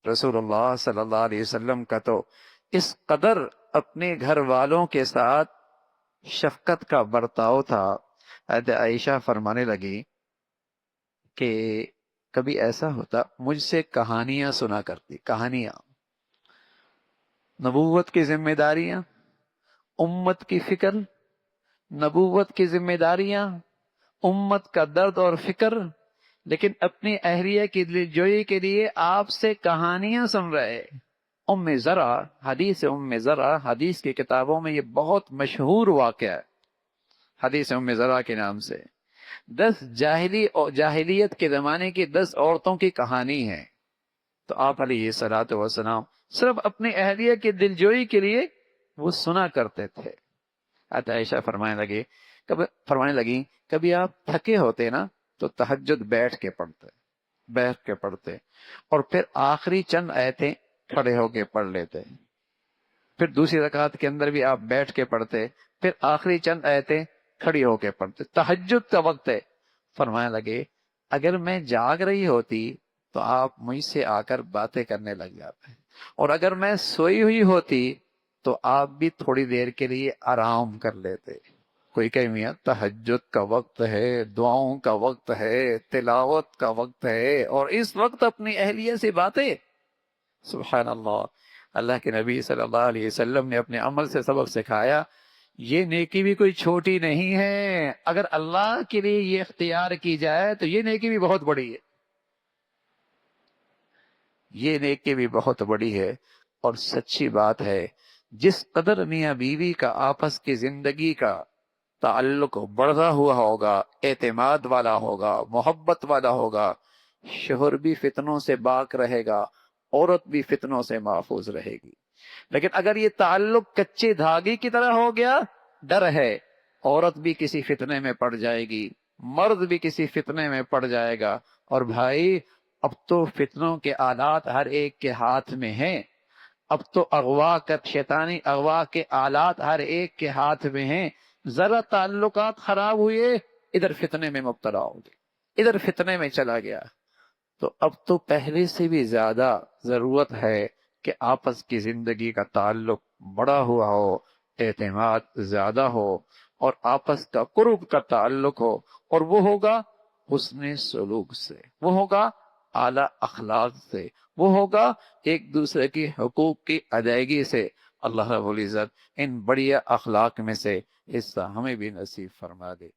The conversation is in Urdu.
رسول اللہ صلی اللہ علیہ وسلم کا تو اس قدر اپنے گھر والوں کے ساتھ شفقت کا برتاؤ تھا. حضرت عائشہ فرمانے لگی کہ کبھی ایسا ہوتا مجھ سے کہانیاں سنا کرتی، کہانیاں، نبوت کی ذمہ داریاں، امت کی فکر، نبوت کی ذمہ داریاں، امت کا درد اور فکر، لیکن اپنی اہلیہ کی دلجوئی کے لیے آپ سے کہانیاں سن رہے. ام زرع، حدیث ام زرع، حدیث کی کتابوں میں یہ بہت مشہور واقعہ ہے. حدیث ام زرع کے نام سے 10 جاہلیت کے زمانے کی 10 عورتوں کی کہانی ہے. تو آپ علیہ الصلوۃ والسلام صرف اپنی اہلیہ کی دلجوئی کے لیے وہ سنا کرتے تھے. عائشہ فرمانے لگی کبھی آپ تھکے ہوتے نا تو تہجد بیٹھ کے پڑھتے اور پھر آخری چند آیتیں کھڑے ہو کے پڑھ لیتے، پھر دوسری رکعت کے اندر بھی آپ بیٹھ کے پڑھتے، پھر آخری چند آیتیں کھڑی ہو کے پڑھتے. تہجد کا وقت ہے. فرمانے لگے اگر میں جاگ رہی ہوتی تو آپ مجھ سے آ کر باتیں کرنے لگ جاتے، اور اگر میں سوئی ہوئی ہوتی تو آپ بھی تھوڑی دیر کے لیے آرام کر لیتے. کوئی کہ میاں تہجد کا وقت ہے، دعاؤں کا وقت ہے، تلاوت کا وقت ہے، اور اس وقت اپنی اہلیہ سے باتیں. سبحان اللہ. اللہ کے نبی صلی اللہ علیہ وسلم نے اپنے عمل سے سبق سکھایا یہ نیکی بھی کوئی چھوٹی نہیں ہے. اگر اللہ کے لیے یہ اختیار کی جائے تو یہ نیکی بھی بہت بڑی ہے، یہ نیکی بھی بہت بڑی ہے. اور سچی بات ہے جس قدر میاں بیوی کا آپس کی زندگی کا تعلق بڑھا ہوا ہوگا، اعتماد والا ہوگا، محبت والا ہوگا، شوہر بھی فتنوں سے باک رہے گا، عورت بھی فتنوں سے محفوظ رہے گی. لیکن اگر یہ تعلق کچے دھاگے کی طرح ہو گیا، ڈر ہے عورت بھی کسی فتنے میں پڑ جائے گی، مرد بھی کسی فتنے میں پڑ جائے گا. اور بھائی اب تو فتنوں کے آلات ہر ایک کے ہاتھ میں ہیں، اب تو شیطانی اغوا کے آلات ہر ایک کے ہاتھ میں ہیں. ذرا تعلقات خراب ہوئے ادھر فتنے میں مبتلا ہو گئے، ادھر فتنے میں چلا گیا. تو اب تو پہلے سے بھی زیادہ ضرورت ہے کہ آپس کی زندگی کا تعلق بڑا ہوا ہو، اعتماد زیادہ ہو، اور آپس کا قرب کا تعلق ہو. اور وہ ہوگا حسن سلوک سے، وہ ہوگا اعلی اخلاق سے، وہ ہوگا ایک دوسرے کی حقوق کی ادائیگی سے. اللہ رب العزت ان بڑی اخلاق میں سے حصہ ہمیں بھی نصیب فرما دے.